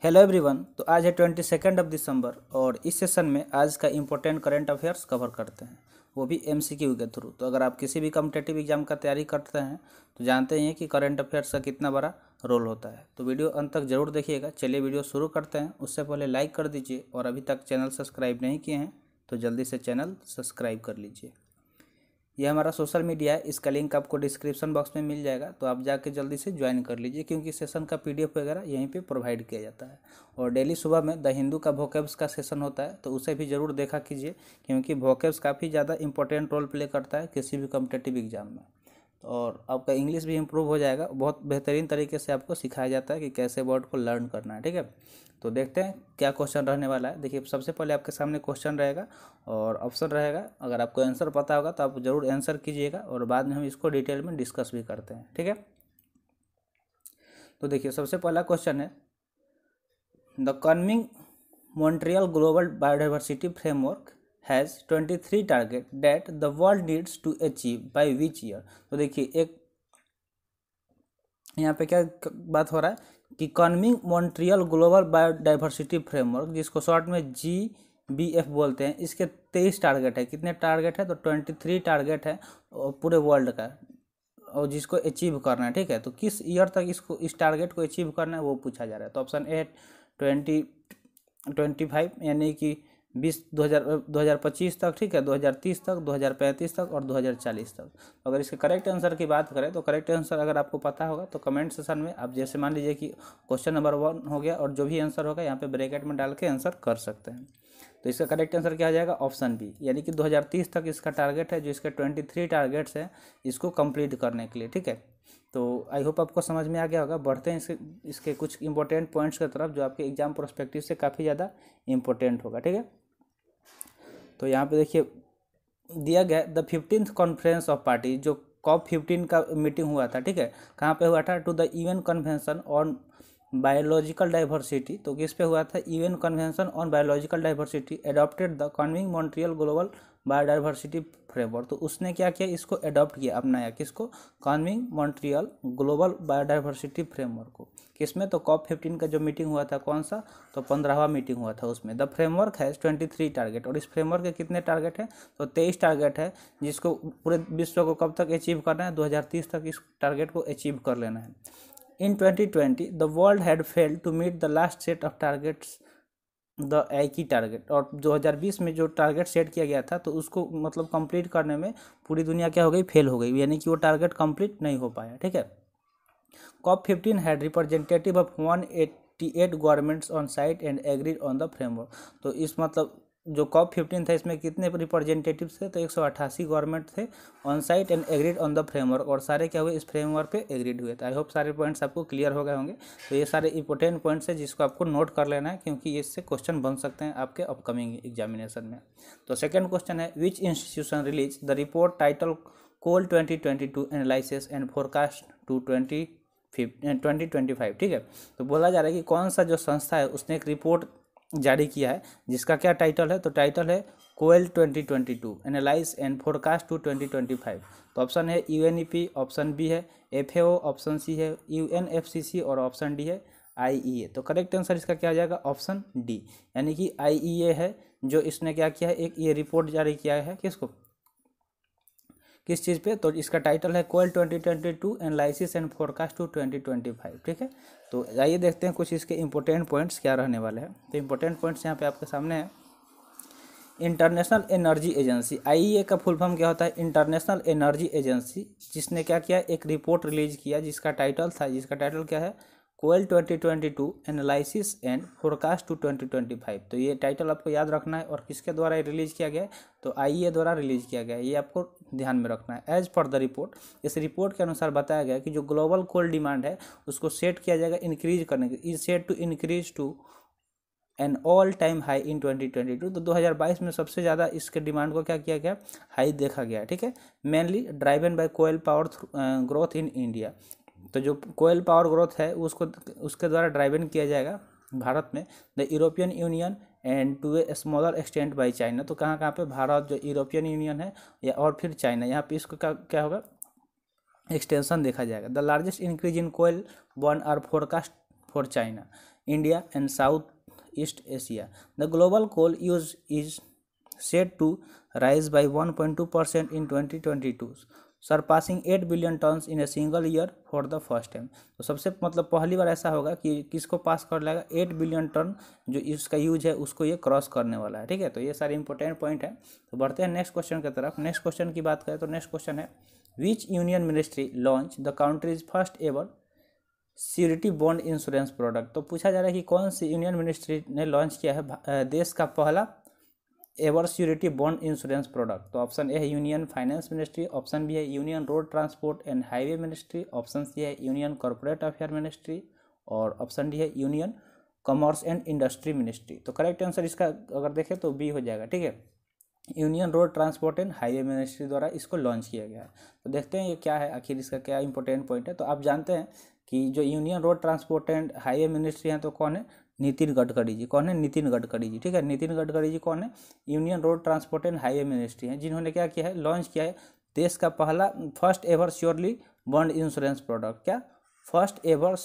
Hello everyone. तो आज है 22 दिसंबर और इस सेशन में आज का इम्पोर्टेंट करंट अफेयर्स कवर करते हैं, वो भी एमसीक्यू के थ्रू। तो अगर आप किसी भी कॉम्पिटेटिव एग्जाम का तैयारी करते हैं तो जानते हैं कि करंट अफेयर्स का कितना बड़ा रोल होता है। तो वीडियो अंत तक जरूर देखिएगा। चलिए वीडियो शुरू करते हैं। उससे पहले लाइक कर दीजिए और अभी तक चैनल सब्सक्राइब नहीं किए हैं तो जल्दी से चैनल सब्सक्राइब कर लीजिए। यह हमारा सोशल मीडिया है, इसका लिंक आपको डिस्क्रिप्शन बॉक्स में मिल जाएगा, तो आप जाके जल्दी से ज्वाइन कर लीजिए क्योंकि सेशन का पीडीएफ वगैरह यहीं पे प्रोवाइड किया जाता है। और डेली सुबह में द हिंदू का वोकैब्स का सेशन होता है, तो उसे भी ज़रूर देखा कीजिए क्योंकि वोकैब्स काफ़ी ज़्यादा इंपॉर्टेंट रोल प्ले करता है किसी भी कॉम्पिटेटिव एग्जाम में। और आपका इंग्लिश भी इम्प्रूव हो जाएगा। बहुत बेहतरीन तरीके से आपको सिखाया जाता है कि कैसे वर्ड को लर्न करना है। ठीक है, तो देखते हैं क्या क्वेश्चन रहने वाला है। देखिए, सबसे पहले आपके सामने क्वेश्चन रहेगा और ऑप्शन रहेगा। अगर आपको आंसर पता होगा तो आप ज़रूर आंसर कीजिएगा और बाद में हम इसको डिटेल में डिस्कस भी करते हैं। ठीक है, तो देखिए सबसे पहला क्वेश्चन है, the Kunming Montreal Global Biodiversity Framework has 23 target that the world needs to achieve by which year. तो देखिए एक यहाँ पे क्या बात हो रहा है कि कन्मिंग मॉन्ट्रियल ग्लोबल बायोडाइवर्सिटी फ्रेमवर्क, जिसको शॉर्ट में GBF बोलते हैं, इसके 23 टारगेट है। कितने टारगेट है? तो 23 टारगेट है पूरे वर्ल्ड का, और जिसको अचीव करना है। ठीक है, तो किस ईयर तक इसको इस टारगेट को अचीव करना है वो पूछा जा रहा है। तो ऑप्शन ए 2025 यानी कि 2025 तक। ठीक है, 2030 तक, 2035 तक और 2040 तक। अगर इसके करेक्ट आंसर की बात करें तो करेक्ट आंसर अगर आपको पता होगा तो कमेंट सेशन में आप जैसे मान लीजिए कि क्वेश्चन नंबर 1 हो गया और जो भी आंसर होगा यहाँ पे ब्रैकेट में डाल के आंसर कर सकते हैं। तो इसका करेक्ट आंसर क्या आ जाएगा? ऑप्शन बी, यानी कि 2030 तक इसका टारगेट है, जो इसके 23 टारगेट्स हैं इसको कंप्लीट करने के लिए। ठीक है, तो आई होप आपको समझ में आ गया होगा। बढ़ते हैं इसके कुछ इंपॉर्टेंट पॉइंट्स की तरफ जो आपके एग्जाम प्रोस्पेक्टिव से काफ़ी ज़्यादा इंपॉर्टेंट होगा। ठीक है, तो यहाँ पे देखिए दिया गया the 15th conference of party, जो COP15 का मीटिंग हुआ था। ठीक है, कहाँ पे हुआ था? To the UN Convention on Biological Diversity. तो किस पे हुआ था? UN Convention on Biological Diversity adopted the Kunming Montreal Global Biodiversity Framework. तो उसने क्या किया? इसको अडॉप्ट किया, अपनाया। किसको? Kunming Montreal Global Biodiversity Framework को। किसमें? तो COP15 का जो मीटिंग हुआ था, कौन सा? तो 15वां मीटिंग हुआ था उसमें। द फ्रेमवर्क है 23 टारगेट, और इस फ्रेमवर्क के कितने टारगेट है? तो 23 टारगेट है, जिसको पूरे विश्व को कब तक अचीव करना है? 2030 तक इस टारगेट को अचीव कर लेना है। In 2020, the world had failed to meet the last set of targets, the एक ही टारगेट। और 2020 में जो टारगेट सेट किया गया था तो उसको मतलब कंप्लीट करने में पूरी दुनिया क्या हो गई? फेल हो गई, यानी कि वो टारगेट कंप्लीट नहीं हो पाया। ठीक है, COP15 had representative of 188 governments on site and agreed on the framework. तो इस मतलब जो COP15 था इसमें कितने रिप्रेजेंटेटिव थे? तो 188 गवर्नमेंट थे on site and agreed on the framework, और सारे क्या हुए? इस फ्रेमवर्क पे एग्रीड हुए थे। आई होप सारे पॉइंट्स आपको क्लियर हो गए होंगे। तो ये सारे इंपॉर्टेंट पॉइंट्स हैं जिसको आपको नोट कर लेना है क्योंकि इससे क्वेश्चन बन सकते हैं आपके अपकमिंग एग्जामिनेशन में। तो सेकेंड क्वेश्चन है, which institution release the report title coal 2022 analysis and forecast to 2025। ठीक है, तो बोला जा रहा है कि कौन सा जो संस्था है उसने एक रिपोर्ट जारी किया है जिसका क्या टाइटल है? तो टाइटल है कोयल 2022 एनालाइज एंड फोरकास्ट टू 2025। तो ऑप्शन है UNEP, ऑप्शन बी है FAO, ऑप्शन सी है UNFCCC और ऑप्शन डी है IEA। तो करेक्ट आंसर इसका क्या आ जाएगा? ऑप्शन डी, यानी कि IEA है जो इसने क्या किया है? एक ये रिपोर्ट जारी किया है। किसको? किस चीज़ पे? तो इसका टाइटल है कोयल 2022 एनालिसिस एंड फोरकास्ट टू 2025। ठीक है, तो आइए देखते हैं कुछ इसके इंपॉर्टेंट पॉइंट्स क्या रहने वाले हैं। तो इंपॉर्टेंट पॉइंट्स यहाँ पे आपके सामने है। इंटरनेशनल एनर्जी एजेंसी, IEA का फुल फॉर्म क्या होता है? इंटरनेशनल एनर्जी एजेंसी, जिसने क्या किया? एक रिपोर्ट रिलीज किया जिसका टाइटल क्या है? कोयल 2022 एनालिसिस एंड फोरकास्ट टू 2025। तो ये टाइटल आपको याद रखना है। और किसके द्वारा रिलीज किया गया है? तो IEA द्वारा रिलीज किया गया है, ये आपको ध्यान में रखना है। एज पर द रिपोर्ट, इस रिपोर्ट के अनुसार बताया गया कि जो ग्लोबल कोल डिमांड है उसको सेट किया जाएगा इंक्रीज करने के, is set to increase to an all time high in 2022। तो 2022 में सबसे ज़्यादा इसके डिमांड को क्या किया गया? हाई देखा गया है। ठीक है, mainly driven by coal power growth in India. तो जो कोयल पावर ग्रोथ है उसके द्वारा ड्राइवन किया जाएगा भारत में। The European Union and to a smaller extent by China. तो कहाँ कहाँ पे? भारत, जो यूरोपियन यूनियन है या और फिर चाइना, यहाँ पे इसको क्या होगा? एक्सटेंशन देखा जाएगा। The largest increase in coal burn are forecast for China, India and Southeast Asia. The global coal use is said to rise by 1.2% in 2022, surpassing 8 billion turns in a single year for the first time. तो सबसे मतलब पहली बार ऐसा होगा कि किसको पास कर लेगा, 8 बिलियन टन जो इसका यूज है उसको ये क्रॉस करने वाला है। ठीक है, तो ये सारे इंपॉर्टेंट पॉइंट है। तो बढ़ते हैं नेक्स्ट क्वेश्चन की तरफ। नेक्स्ट क्वेश्चन की बात करें तो नेक्स्ट क्वेश्चन है which union ministry launch the country's first ever surety bond insurance product. तो पूछा जा रहा है कि कौन सी यूनियन मिनिस्ट्री ने लॉन्च किया है देश का पहला ever surety bond insurance product. तो ऑप्शन ए है union finance ministry, option B है union road transport and highway ministry, option C है यूनियन कॉर्पोरेट अफेयर मिनिस्ट्री और ऑप्शन डी है union commerce and industry ministry. तो correct answer इसका अगर देखें तो बी हो जाएगा। ठीक है, union road transport and highway ministry द्वारा इसको लॉन्च किया गया है। तो देखते हैं ये क्या है, आखिर इसका क्या इंपॉर्टेंट पॉइंट है। तो आप जानते हैं कि जो union road transport and highway ministry हैं तो कौन है, नितिन गडकरी जी। कौन है, नितिन गडकरी जी। ठीक है, नितिन गडकरी जी कौन है, union road transport and highway ministry हैं, जिन्होंने क्या किया है, लॉन्च किया है देश का पहला first ever surely bond insurance product. क्या, first ever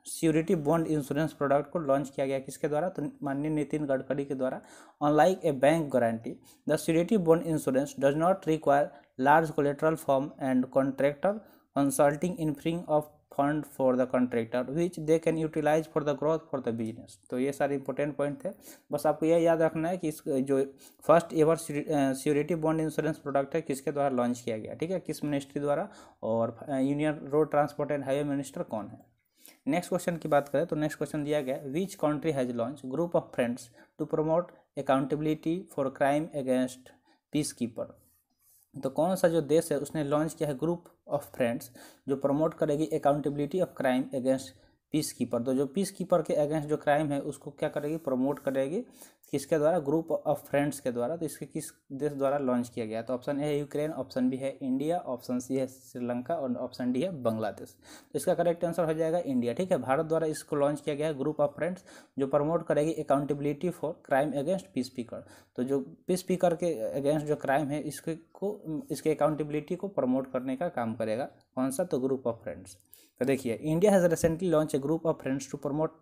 surety bond insurance product को लॉन्च किया गया किसके द्वारा, तो माननीय नितिन गडकरी के द्वारा। Unlike a bank guarantee the surety bond insurance does not require large collateral form and contractor consulting in freeing of fund for the contractor which they can utilise for the growth for the business. तो ये सारे important point थे। बस आपको यह याद रखना है कि इस जो first ever surety bond insurance product है किसके द्वारा लॉन्च किया गया। ठीक है, किस मिनिस्ट्री द्वारा, और union road transport and highway minister कौन है। नेक्स्ट क्वेश्चन की बात करें तो नेक्स्ट क्वेश्चन दिया गया which country has launch group of friends to promote accountability for crime against peacekeeper. तो कौन सा जो देश है उसने लॉन्च किया है ग्रुप ऑफ फ्रेंड्स जो प्रमोट करेगी accountability of crime against peacekeeper. तो जो पीस कीपर के अगेंस्ट जो क्राइम है उसको क्या करेगी, प्रमोट करेगी किसके द्वारा, ग्रुप ऑफ फ्रेंड्स के द्वारा। तो इसके किस देश द्वारा लॉन्च किया गया, तो ऑप्शन ए है यूक्रेन, ऑप्शन बी है इंडिया, ऑप्शन सी है श्रीलंका और ऑप्शन डी है बांग्लादेश। तो इसका करेक्ट आंसर हो जाएगा इंडिया। ठीक है, भारत द्वारा इसको लॉन्च किया गया है ग्रुप ऑफ फ्रेंड्स जो प्रमोट करेगी accountability for crime against peace speaker. तो जो पीस स्पीकर के अगेंस्ट जो क्राइम है इसके अकाउंटेबिलिटी को प्रमोट करने का काम करेगा कौन सा, तो ग्रुप ऑफ फ्रेंड्स। तो देखिए India has recently launch a group of friends to promote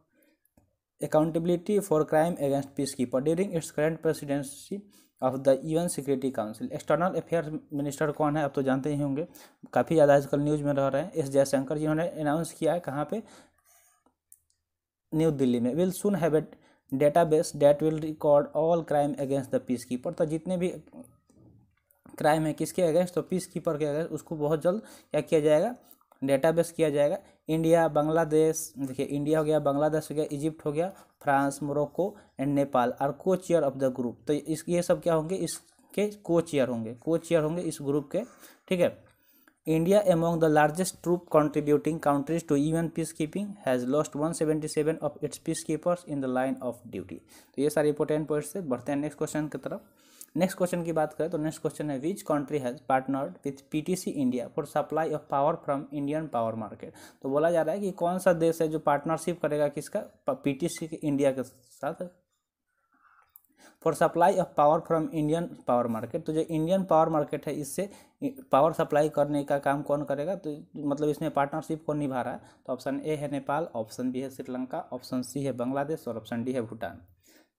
accountability for crime against peacekeeper during its current presidency of the UN security council. External affairs minister कौन है, आप तो जानते ही होंगे, काफ़ी ज़्यादा आजकल न्यूज़ में रह रहे हैं, एस जयशंकर, जिन्होंने अनाउंस किया है कहाँ पे, न्यू दिल्ली में। Will soon have a database that will record all crime against the piece keeper. तो जितने भी क्राइम है किसके अगेंस्ट, तो पीस कीपर के अगेंस्ट, उसको बहुत जल्द क्या किया जाएगा, डेटाबेस किया जाएगा। इंडिया, बांग्लादेश, देखिए इंडिया हो गया, बांग्लादेश हो गया, इजिप्ट हो गया, France, Morocco and Nepal are को चेयर ऑफ द ग्रुप। तो ये सब क्या होंगे, इसके को चेयर होंगे इस ग्रुप के। ठीक है, India among the largest troop contributing countries to UN peacekeeping has lost 177 of its peacekeepers in the line of duty. तो ये सारे इंपॉर्टेंट पॉइंट्स से बढ़ते हैं नेक्स्ट क्वेश्चन की तरफ। नेक्स्ट क्वेश्चन की बात करें तो नेक्स्ट क्वेश्चन है which country has partnered with PTC India for supply of power from Indian power market. तो बोला जा रहा है कि कौन सा देश है जो पार्टनरशिप करेगा किसका, पीटीसी के इंडिया के साथ for supply of power from Indian power market. तो जो इंडियन पावर मार्केट है इससे पावर सप्लाई करने का काम कौन करेगा, तो मतलब इसमें पार्टनरशिप कौन निभा रहा है, तो ऑप्शन ए है नेपाल, ऑप्शन बी है श्रीलंका, ऑप्शन सी है बांग्लादेश और ऑप्शन डी है भूटान।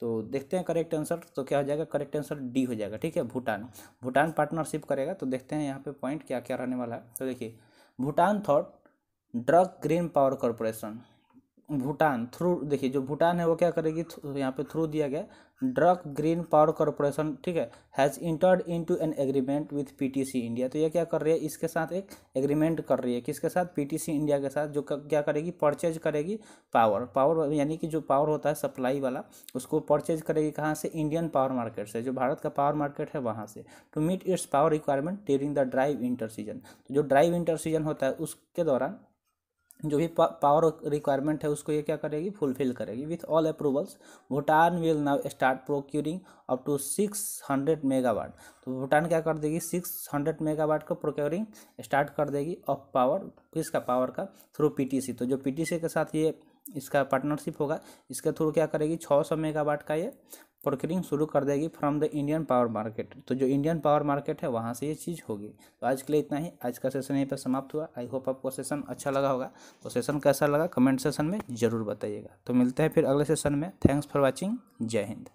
तो देखते हैं करेक्ट आंसर, तो क्या हो जाएगा, करेक्ट आंसर डी हो जाएगा। ठीक है, भूटान पार्टनरशिप करेगा। तो देखते हैं यहाँ पे पॉइंट क्या क्या रहने वाला है। तो देखिए Bhutan thought drug green power corporation, Bhutan through, देखिए जो भूटान है वो क्या करेगी, यहाँ पे थ्रू दिया गया ड्रग ग्रीन पावर कॉरपोरेशन, ठीक है, has entered into an agreement with PTC India. तो ये क्या कर रही है, इसके साथ एक एग्रीमेंट कर रही है, किसके साथ, पीटीसी इंडिया के साथ, जो क्या करेगी, परचेज करेगी पावर यानी कि जो पावर होता है सप्लाई वाला, उसको परचेज करेगी कहाँ से, इंडियन पावर मार्केट से, जो भारत का पावर मार्केट है वहाँ से, to meet its power requirement during the dry winter season. तो जो ड्राई विंटर सीजन होता है उसके दौरान जो भी पावर रिक्वायरमेंट है उसको ये क्या करेगी, फुलफिल करेगी। With all approvals Bhutan will now start procuring up to 600 megawatt. तो भूटान क्या कर देगी, 600 मेगावाट को प्रोक्योरिंग स्टार्ट कर देगी ऑफ पावर, किसका, पावर का, थ्रू पीटीसी। तो जो पीटीसी के साथ ये इसका पार्टनरशिप होगा, इसके थ्रू क्या करेगी, 600 मेगावाट का ये प्रोक्योरिंग शुरू कर देगी from the Indian power market. तो जो इंडियन पावर मार्केट है वहाँ से ये चीज़ होगी। तो आज के लिए इतना ही, आज का सेशन यहीं पर समाप्त हुआ। आई होप आपको सेशन अच्छा लगा होगा। तो सेशन कैसा लगा कमेंट सेशन में ज़रूर बताइएगा। तो मिलते हैं फिर अगले सेशन में। Thanks for watching. जय हिंद।